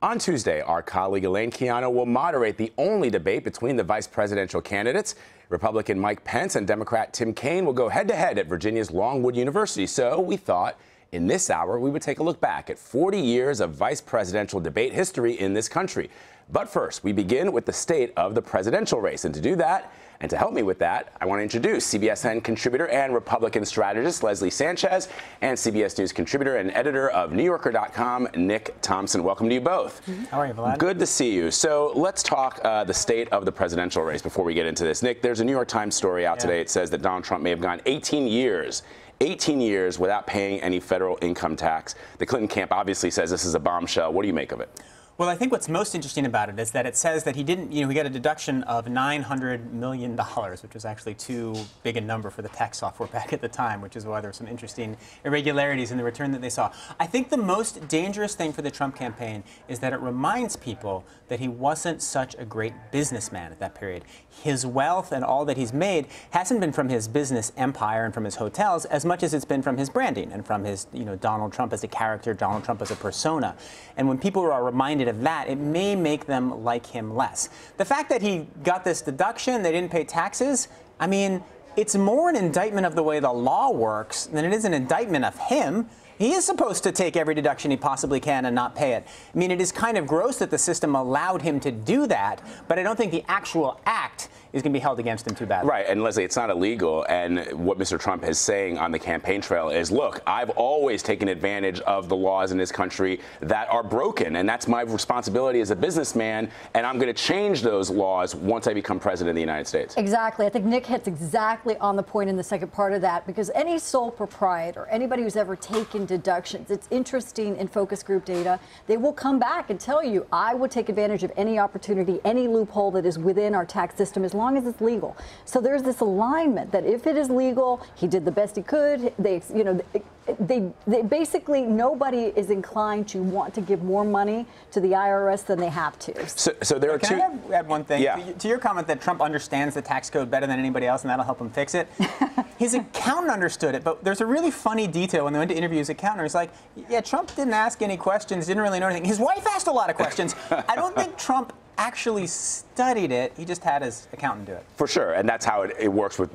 On Tuesday, our colleague Elaine Quijano will moderate the only debate between the vice presidential candidates. Republican Mike Pence and Democrat Tim Kaine will go head-to-head at Virginia's Longwood University. So we thought in this hour we would take a look back at 40 years of vice presidential debate history in this country. But first, we begin with the state of the presidential race. And to do that, and to help me with that, I want to introduce CBSN contributor and Republican strategist Leslie Sanchez and CBS News contributor and editor of NewYorker.com, Nick Thompson. Welcome to you both. How are you, Vlad? Good to see you. So let's talk the state of the presidential race before we get into this. Nick, there's a New York Times story out today. It says that Donald Trump may have gone 18 years without paying any federal income tax. The Clinton camp obviously says this is a bombshell. What do you make of it? Well, I think what's most interesting about it is that it says that he didn't, he got a deduction of $900 million, which was actually too big a number for the tax software back at the time, which is why there were some interesting irregularities in the return that they saw. I think the most dangerous thing for the Trump campaign is that it reminds people that he wasn't such a great businessman at that period. His wealth and all that he's made hasn't been from his business empire and from his hotels as much as it's been from his branding and from his, Donald Trump as a character, Donald Trump as a persona. And when people are reminded of that, it may make them like him less. The fact that he got this deduction, they didn't pay taxes, I mean, it's more an indictment of the way the law works than it is an indictment of him. He is supposed to take every deduction he possibly can and not pay it. I mean, it is kind of gross that the system allowed him to do that, but I don't think the actual act is going to be held against him too badly. Right, and Leslie, it's not illegal, and what Mr. Trump is saying on the campaign trail is, look, I've always taken advantage of the laws in this country that are broken, and that's my responsibility as a businessman, and I'm going to change those laws once I become president of the United States. Exactly. I think Nick hits exactly on the point in the second part of that, because any sole proprietor, anybody who's ever taken deductions, it's interesting in focus group data, they will come back and tell you, I would take advantage of any opportunity, any loophole that is within our tax system as long as it's legal. So there's this alignment that if it is legal, he did the best he could. They basically, nobody is inclined to want to give more money to the IRS than they have to. So there are two. Can I add one thing? Yeah. To your comment that Trump understands the tax code better than anybody else and that'll help him fix it. His accountant understood it, but there's a really funny detail when they went to interview his accountant. He's like, yeah, Trump didn't ask any questions, didn't really know anything. His wife asked a lot of questions. I don't think Trump actually studied it. He just had his accountant do it. For sure, and that's how it works with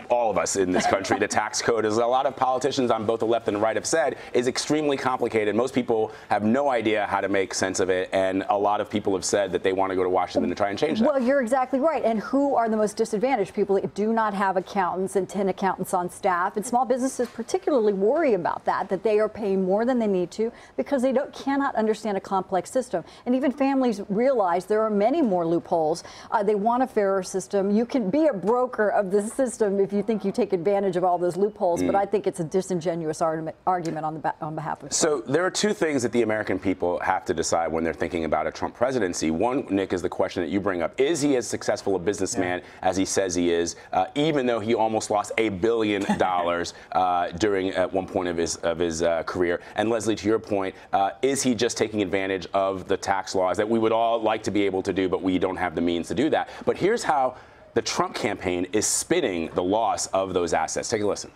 all of us in this country. The tax code, as a lot of politicians on both the left and the right have said, is extremely complicated. Most people have no idea how to make sense of it, and a lot of people have said that they want to go to Washington to try and change that. Well, you're exactly right. And who are the most disadvantaged? People that do not have accountants and 10 accountants on staff. And small businesses particularly worry about that they are paying more than they need to because they cannot understand a complex system. And even families realize there are many more loopholes. They want a fairer system. You can be a broker of the system if you think you take advantage of all those loopholes, but I think it's a disingenuous argument on behalf of Trump. So there are two things that the American people have to decide when they're thinking about a Trump presidency. One, Nick, is the question that you bring up. Is he as successful a businessman as he says he is, even though he almost lost $1 billion during at one point of his career? And Leslie, to your point, is he just taking advantage of the tax laws that we would all like to be able to do, but we don't have the means to do that? But here's how the Trump campaign is spinning the loss of those assets. Take a listen.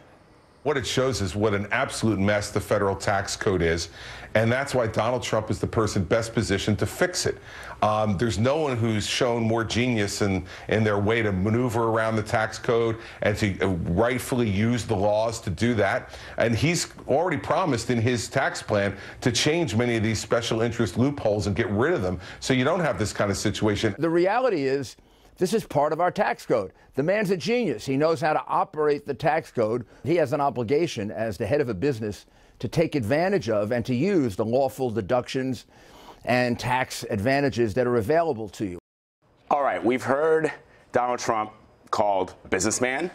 What it shows is what an absolute mess the federal tax code is, and that's why Donald Trump is the person best positioned to fix it. There's no one who's shown more genius in their way to maneuver around the tax code and to rightfully use the laws to do that. And he's already promised in his tax plan to change many of these special interest loopholes and get rid of them so you don't have this kind of situation. The reality is, this is part of our tax code. The man's a genius. He knows how to operate the tax code. He has an obligation as the head of a business to take advantage of and to use the lawful deductions and tax advantages that are available to you. All right, we've heard Donald Trump called businessman,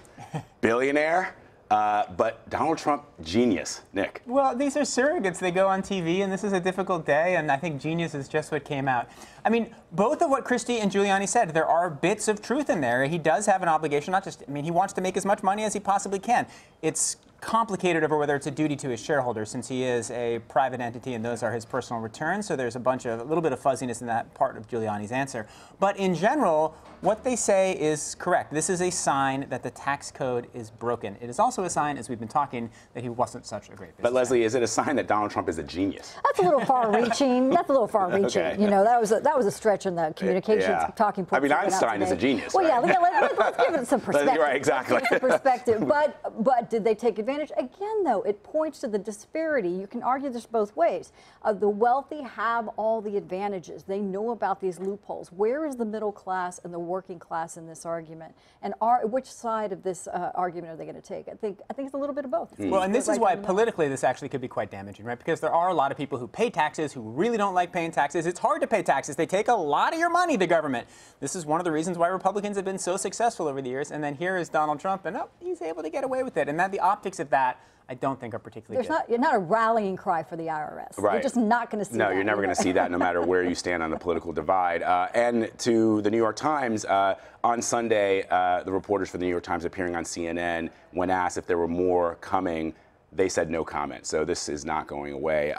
billionaire, but Donald Trump, genius. Nick. Well, these are surrogates. They go on TV, and this is a difficult day, and I think genius is just what came out. I mean, both of what Christie and Giuliani said, there are bits of truth in there. He does have an obligation, not just, he wants to make as much money as he possibly can. It's complicated over whether it's a duty to his shareholders, since he is a private entity and those are his personal returns. So there's a little bit of fuzziness in that part of Giuliani's answer. But in general, what they say is correct. This is a sign that the tax code is broken. It is also a sign, as we've been talking, that he wasn't such a great businessman. But Leslie, is it a sign that Donald Trump is a genius? That's a little far-reaching. That's a little far-reaching. Okay. You know, that was a stretch in the communications talking points. I mean, Einstein is a genius. Well, right? yeah. Let's give it some perspective. Right, exactly. Let's give it some perspective. But did they take advantage? Again, though, it points to the disparity. You can argue this both ways. The wealthy have all the advantages. They know about these loopholes. Where is the middle class and the working class in this argument? And which side of this argument are they going to take? I think it's a little bit of both. Well, and this is why politically this actually could be quite damaging, right? Because there are a lot of people who pay taxes who really don't like paying taxes. It's hard to pay taxes. They take a lot of your money, the government. This is one of the reasons why Republicans have been so successful over the years. And then here is Donald Trump, and he's able to get away with it. And the optics of that, I don't think are particularly good. You're not a rallying cry for the IRS. Right. You're just not going to see that. No, you're never going to see that no matter where you stand on the political divide. And to the New York Times, on Sunday, the reporters for the New York Times appearing on CNN, when asked if there were more coming, they said no comment. So this is not going away.